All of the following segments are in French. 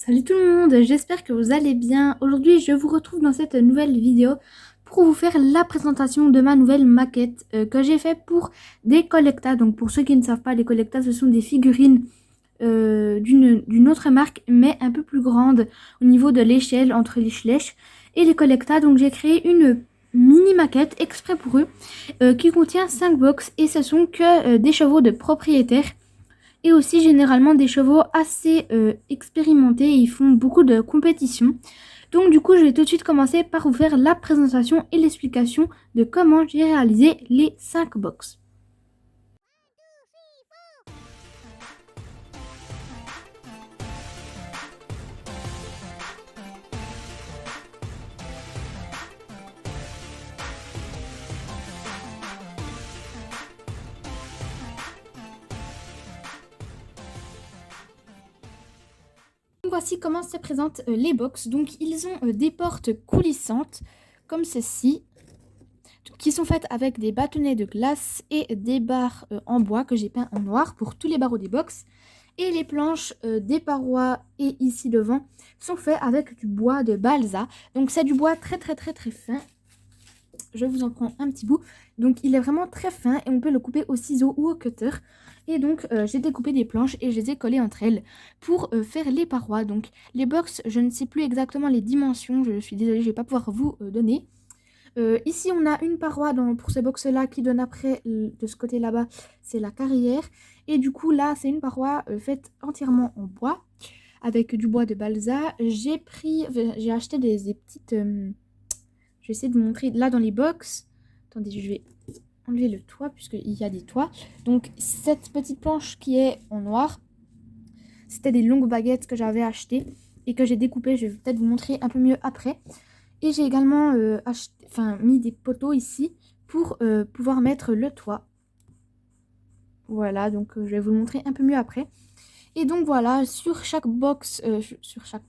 Salut tout le monde, j'espère que vous allez bien. Aujourd'hui, je vous retrouve dans cette nouvelle vidéo pour vous faire la présentation de ma nouvelle maquette que j'ai fait pour des collectas. Donc pour ceux qui ne savent pas, les collectas, ce sont des figurines d'une autre marque, mais un peu plus grande au niveau de l'échelle entre les Schleich et les collectas. Donc j'ai créé une mini maquette exprès pour eux qui contient 5 box et ce sont que des chevaux de propriétaires et aussi généralement des chevaux assez expérimentés. Ils font beaucoup de compétitions. Donc du coup, je vais tout de suite commencer par vous faire la présentation et l'explication de comment j'ai réalisé les 5 box. Voici comment se présentent les box. Donc ils ont des portes coulissantes comme ceci, qui sont faites avec des bâtonnets de glace et des barres en bois que j'ai peint en noir pour tous les barreaux des box. Et les planches des parois et ici devant sont faits avec du bois de balsa. Donc c'est du bois très fin. Je vous en prends un petit bout. Donc il est vraiment très fin et on peut le couper au ciseau ou au cutter. Et donc j'ai découpé des planches et je les ai collées entre elles pour faire les parois. Donc les box, je ne sais plus exactement les dimensions. Je suis désolée, je ne vais pas pouvoir vous donner. Ici on a une paroi pour ce box là qui donne après de ce côté là-bas, c'est la carrière. Et du coup là c'est une paroi faite entièrement en bois avec du bois de balsa. J'ai acheté des petites... je vais essayer de vous montrer là dans les box. Attendez, je vais enlever le toit puisqu'il y a des toits. Donc cette petite planche qui est en noir, c'était des longues baguettes que j'avais achetées et que j'ai découpées. Je vais peut-être vous montrer un peu mieux après. Et j'ai également mis des poteaux ici pour pouvoir mettre le toit. Voilà, donc je vais vous le montrer un peu mieux après. Et donc voilà, sur chaque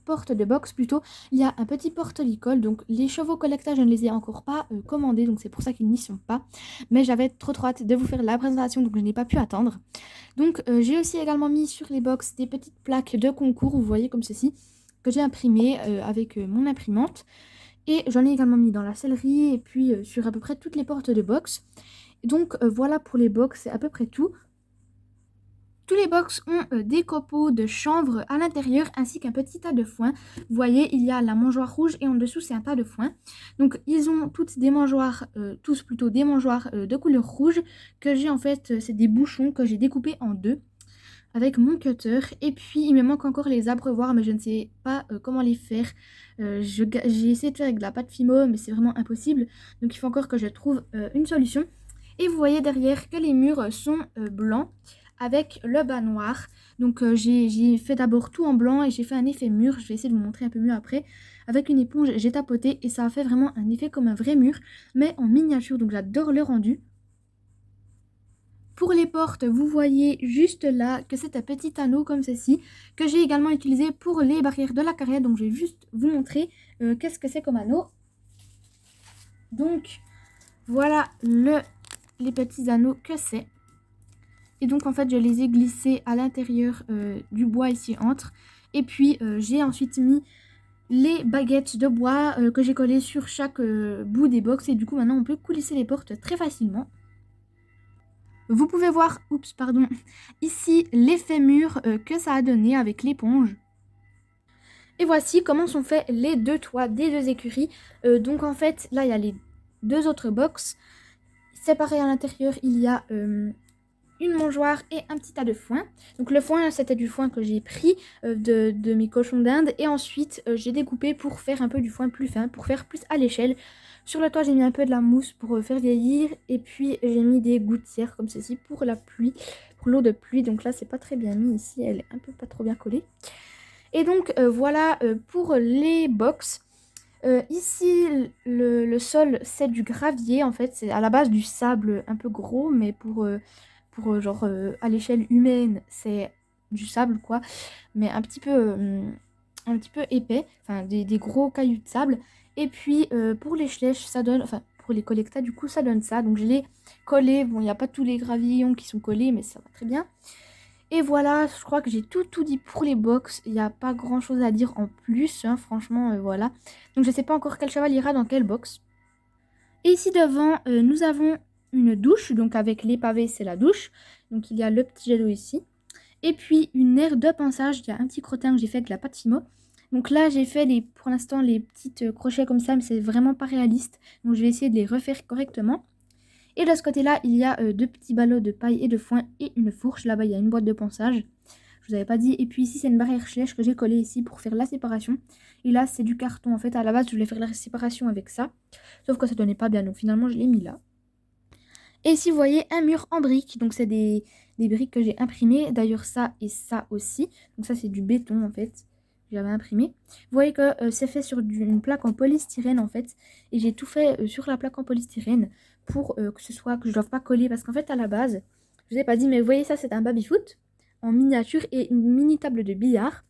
porte de box plutôt, il y a un petit porte-licol. Donc les chevaux collecta, je ne les ai encore pas commandés, donc c'est pour ça qu'ils n'y sont pas. Mais j'avais trop hâte de vous faire la présentation, donc je n'ai pas pu attendre. Donc j'ai aussi également mis sur les box des petites plaques de concours, vous voyez comme ceci, que j'ai imprimées avec mon imprimante. Et j'en ai également mis dans la sellerie et puis sur à peu près toutes les portes de box. Donc voilà pour les box, c'est à peu près tout. Tous les box ont des copeaux de chanvre à l'intérieur ainsi qu'un petit tas de foin. Vous voyez, il y a la mangeoire rouge et en dessous c'est un tas de foin. Donc ils ont tous des mangeoires de couleur rouge que j'ai en fait, c'est des bouchons que j'ai découpés en deux avec mon cutter. Et puis il me manque encore les abreuvoirs mais je ne sais pas comment les faire. J'ai essayé de faire avec de la pâte Fimo mais c'est vraiment impossible. Donc il faut encore que je trouve une solution. Et vous voyez derrière que les murs sont blancs avec le bas noir. Donc j'ai fait d'abord tout en blanc et j'ai fait un effet mur. Je vais essayer de vous montrer un peu mieux après. Avec une éponge, j'ai tapoté et ça a fait vraiment un effet comme un vrai mur, mais en miniature. Donc j'adore le rendu. Pour les portes, vous voyez juste là que c'est un petit anneau comme ceci, que j'ai également utilisé pour les barrières de la carrière. Donc je vais juste vous montrer qu'est-ce que c'est comme anneau. Donc voilà les petits anneaux que c'est. Et donc en fait je les ai glissés à l'intérieur du bois ici entre. Et puis j'ai ensuite mis les baguettes de bois que j'ai collées sur chaque bout des box. Et du coup maintenant on peut coulisser les portes très facilement. Vous pouvez voir, ici l'effet mur que ça a donné avec l'éponge. Et voici comment sont faits les deux toits des deux écuries. Donc en fait là il y a les deux autres box. Séparés à l'intérieur il y a... une mangeoire et un petit tas de foin. Donc le foin, c'était du foin que j'ai pris de mes cochons d'Inde. Et ensuite, j'ai découpé pour faire un peu du foin plus fin, pour faire plus à l'échelle. Sur le toit, j'ai mis un peu de la mousse pour faire vieillir. Et puis, j'ai mis des gouttières comme ceci pour la pluie, pour l'eau de pluie. Donc là, c'est pas très bien mis ici. Elle est un peu pas trop bien collée. Et donc, voilà pour les box. Ici, le sol, c'est du gravier. En fait, c'est à la base du sable un peu gros, mais pour à l'échelle humaine c'est du sable quoi, mais un petit peu épais, enfin des gros cailloux de sable. Et puis pour les Schleich ça donne, enfin pour les collectas du coup ça donne ça. Donc je l'ai collé, bon il n'y a pas tous les gravillons qui sont collés mais ça va très bien. Et voilà, je crois que j'ai tout dit pour les box. Il n'y a pas grand chose à dire en plus, hein, franchement, voilà. Donc je sais pas encore quel cheval ira dans quelle box. Et ici devant, nous avons une douche, donc avec les pavés, c'est la douche. Donc il y a le petit jet d'eau ici. Et puis une aire de pinçage, il y a un petit crottin que j'ai fait avec la pâte Fimo. Donc là, j'ai fait pour l'instant les petites crochets comme ça, mais c'est vraiment pas réaliste. Donc je vais essayer de les refaire correctement. Et de ce côté-là, il y a deux petits ballots de paille et de foin et une fourche. Là-bas, il y a une boîte de ponçage. Je vous avais pas dit. Et puis ici, c'est une barrière flèche que j'ai collée ici pour faire la séparation. Et là, c'est du carton. En fait, à la base, je voulais faire la séparation avec ça. Sauf que ça donnait pas bien. Donc finalement, je l'ai mis là. Et ici, vous voyez un mur en briques. Donc c'est des briques que j'ai imprimées. D'ailleurs, ça et ça aussi. Donc ça, c'est du béton en fait. J'avais imprimé. Vous voyez que c'est fait sur une plaque en polystyrène en fait. Et j'ai tout fait sur la plaque en polystyrène pour que je ne doive pas coller. Parce qu'en fait, à la base, je vous ai pas dit, mais vous voyez ça, c'est un baby-foot en miniature et une mini table de billard.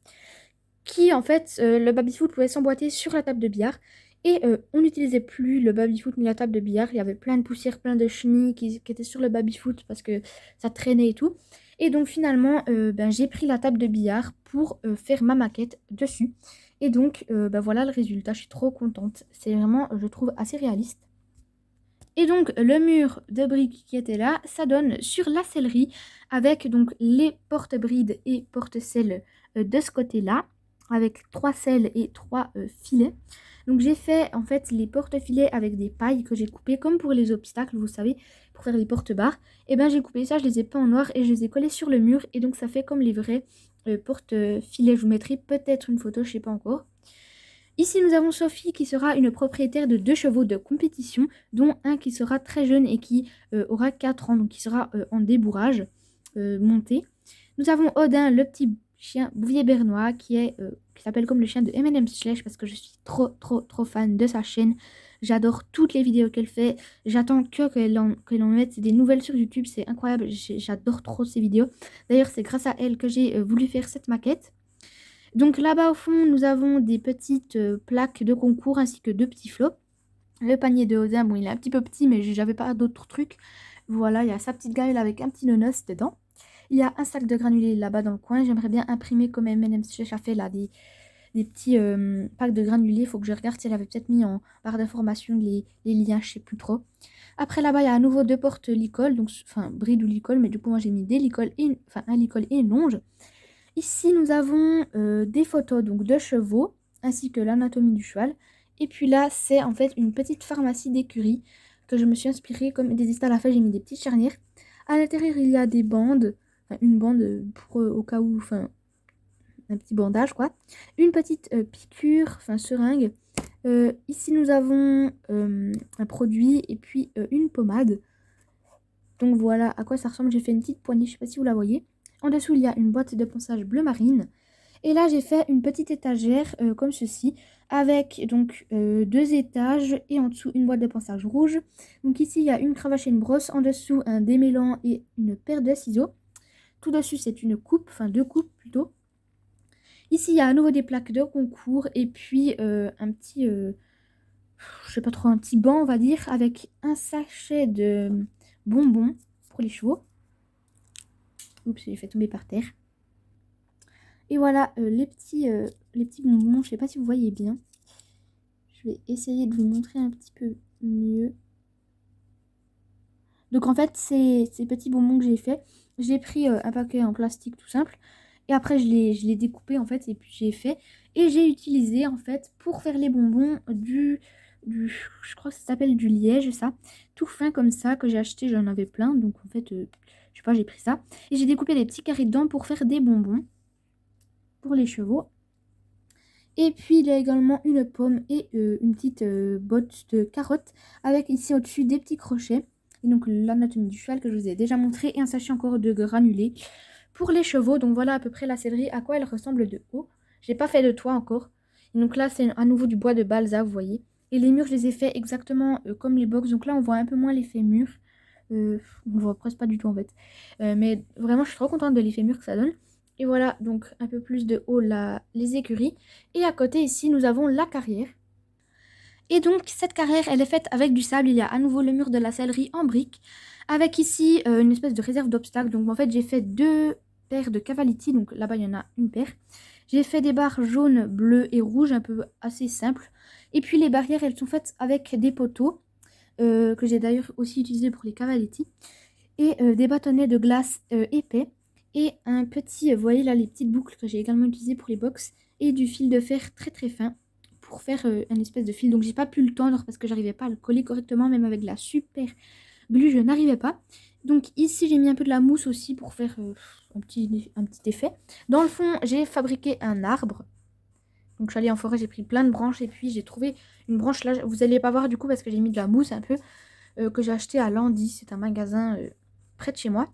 Qui en fait, le baby-foot pouvait s'emboîter sur la table de billard. Et on n'utilisait plus le baby-foot ni la table de billard. Il y avait plein de poussière, plein de chenilles qui étaient sur le baby-foot parce que ça traînait et tout. Et donc finalement, j'ai pris la table de billard pour faire ma maquette dessus. Et donc voilà le résultat. Je suis trop contente. C'est vraiment, je trouve, assez réaliste. Et donc le mur de briques qui était là, ça donne sur la sellerie avec donc les porte-brides et porte-selles de ce côté-là, avec 3 selles et 3 filets. Donc j'ai fait en fait les porte-filets avec des pailles que j'ai coupées comme pour les obstacles, vous savez, pour faire les porte-barres. Et bien j'ai coupé ça, je les ai peints en noir et je les ai collés sur le mur. Et donc ça fait comme les vrais porte-filets. Je vous mettrai peut-être une photo, je sais pas encore. Ici, nous avons Sophie qui sera une propriétaire de 2 chevaux de compétition, dont un qui sera très jeune et qui aura 4 ans, donc qui sera en débourrage monté. Nous avons Odin, le petit chien bouvier bernois, qui s'appelle comme le chien de M&M Slash, parce que je suis trop fan de sa chaîne. J'adore toutes les vidéos qu'elle fait. J'attends qu'elle en mette des nouvelles sur YouTube. C'est incroyable. J'adore trop ses vidéos. D'ailleurs, c'est grâce à elle que j'ai voulu faire cette maquette. Donc là-bas au fond, nous avons des petites plaques de concours ainsi que 2 petits flots. Le panier de Odin, bon, il est un petit peu petit, mais j'avais pas d'autres trucs. Voilà, il y a sa petite gamelle avec un petit nonos dedans. Il y a un sac de granulés là-bas dans le coin. J'aimerais bien imprimer comme M&M Chef a fait là des petits packs de granulés. Il faut que je regarde si elle avait peut-être mis en barre d'information les liens, je sais plus trop. Après là-bas, il y a à nouveau 2 portes licol, donc enfin bride ou licol, mais du coup moi j'ai mis des licols un licol et une longe. Ici, nous avons des photos donc de chevaux, ainsi que l'anatomie du cheval. Et puis là, c'est en fait une petite pharmacie d'écurie que je me suis inspirée. Comme des estats à la fin, j'ai mis des petites charnières. À l'intérieur, il y a des bandes, enfin une bande pour au cas où, enfin un petit bandage quoi. Une petite piqûre, enfin seringue. Ici, nous avons un produit et puis une pommade. Donc voilà à quoi ça ressemble. J'ai fait une petite poignée, je ne sais pas si vous la voyez. En dessous, il y a une boîte de ponçage bleu marine. Et là, j'ai fait une petite étagère comme ceci, avec donc 2 étages et en dessous une boîte de ponçage rouge. Donc ici, il y a une cravache et une brosse. En dessous, un démêlant et une paire de ciseaux. Tout dessus, c'est une coupe, enfin 2 coupes plutôt. Ici, il y a à nouveau des plaques de concours et puis un petit, je sais pas trop, un petit banc, on va dire, avec un sachet de bonbons pour les chevaux. Oups, j'ai fait tomber par terre. Et voilà les petits bonbons. Je sais pas si vous voyez bien. Je vais essayer de vous montrer un petit peu mieux. Donc en fait, ces petits bonbons que j'ai fait, j'ai pris un paquet en plastique tout simple. Et après, je l'ai découpé en fait. Et puis j'ai fait. Et j'ai utilisé en fait pour faire les bonbons je crois que ça s'appelle du liège, ça. Tout fin comme ça que j'ai acheté. J'en avais plein. Donc en fait, je sais pas, j'ai pris ça. Et j'ai découpé des petits carrés dedans pour faire des bonbons pour les chevaux. Et puis il y a également une pomme et une petite botte de carottes avec ici au-dessus des petits crochets. Et donc l'anatomie du cheval que je vous ai déjà montré et un sachet encore de granulés pour les chevaux. Donc voilà à peu près la sellerie, à quoi elle ressemble de haut. J'ai pas fait de toit encore. Et donc là c'est à nouveau du bois de balsa, vous voyez. Et les murs je les ai fait exactement comme les box. Donc là on voit un peu moins l'effet mur. On ne voit presque pas du tout en fait. Mais vraiment je suis trop contente de l'effet mur que ça donne. Et voilà, donc un peu plus de haut les écuries. Et à côté ici, nous avons la carrière. Et donc cette carrière, elle est faite avec du sable. Il y a à nouveau le mur de la sellerie en briques. Avec ici une espèce de réserve d'obstacles. Donc en fait, j'ai fait deux paire de Cavality, donc là-bas il y en a une paire. J'ai fait des barres jaunes, bleues et rouges, un peu assez simples. Et puis les barrières, elles sont faites avec des poteaux, que j'ai d'ailleurs aussi utilisé pour les Cavality. Et des bâtonnets de glace épais. Et un petit, vous voyez là les petites boucles que j'ai également utilisées pour les box. Et du fil de fer très très fin pour faire un espèce de fil. Donc j'ai pas pu le tendre parce que j'arrivais pas à le coller correctement, même avec la super glue, je n'arrivais pas. Donc ici j'ai mis un peu de la mousse aussi pour faire un petit effet. Dans le fond j'ai fabriqué un arbre. Donc je suis allée en forêt, j'ai pris plein de branches et puis j'ai trouvé une branche là. Vous n'allez pas voir du coup parce que j'ai mis de la mousse un peu que j'ai acheté à Landy. C'est un magasin près de chez moi.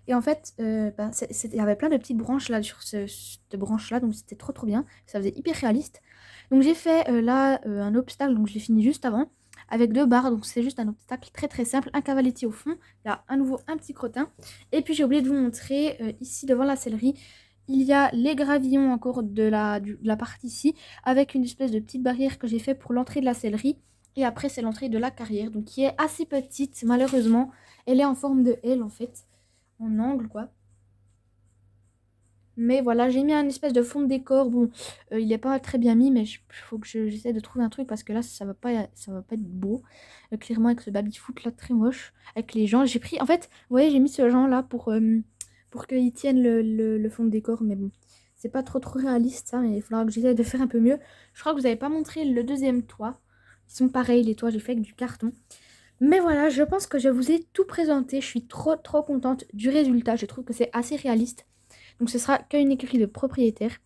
Et en fait, il y avait plein de petites branches là sur cette branche là, donc c'était trop trop bien. Ça faisait hyper réaliste. Donc j'ai fait là un obstacle, donc je l'ai fini juste avant, avec 2 barres. Donc c'est juste un obstacle très très simple, un cavaletti au fond. Là, à nouveau un petit crottin. Et puis j'ai oublié de vous montrer ici devant la sellerie, il y a les gravillons encore de la partie ici, avec une espèce de petite barrière que j'ai fait pour l'entrée de la sellerie. Et après c'est l'entrée de la carrière, donc qui est assez petite malheureusement. Elle est en forme de L en fait. En angle quoi. Mais voilà, j'ai mis un espèce de fond de décor. Bon, il n'est pas très bien mis, mais il faut que j'essaie de trouver un truc parce que là, ça va pas être beau. Clairement, avec ce baby-foot là, très moche. Avec les gens. J'ai pris, en fait, vous voyez, j'ai mis ce genre là pour qu'ils tiennent le fond de décor. Mais bon, c'est pas trop réaliste ça. Mais il faudra que j'essaie de faire un peu mieux. Je crois que vous n'avez pas montré le deuxième toit. Ils sont pareils, les toits, j'ai fait avec du carton. Mais voilà, je pense que je vous ai tout présenté. Je suis trop contente du résultat. Je trouve que c'est assez réaliste. Donc ce sera qu'une écurie de propriétaire.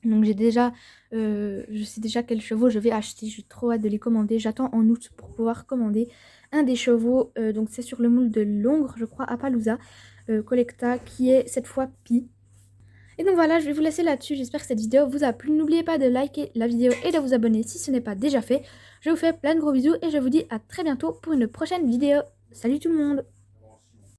Donc j'ai déjà, je sais déjà quels chevaux je vais acheter. J'ai trop hâte de les commander. J'attends en août pour pouvoir commander un des chevaux. Donc c'est sur le moule de Longres, je crois, à Palooza, Collecta, qui est cette fois Pi. Et donc voilà, je vais vous laisser là-dessus. J'espère que cette vidéo vous a plu. N'oubliez pas de liker la vidéo et de vous abonner si ce n'est pas déjà fait. Je vous fais plein de gros bisous et je vous dis à très bientôt pour une prochaine vidéo. Salut tout le monde!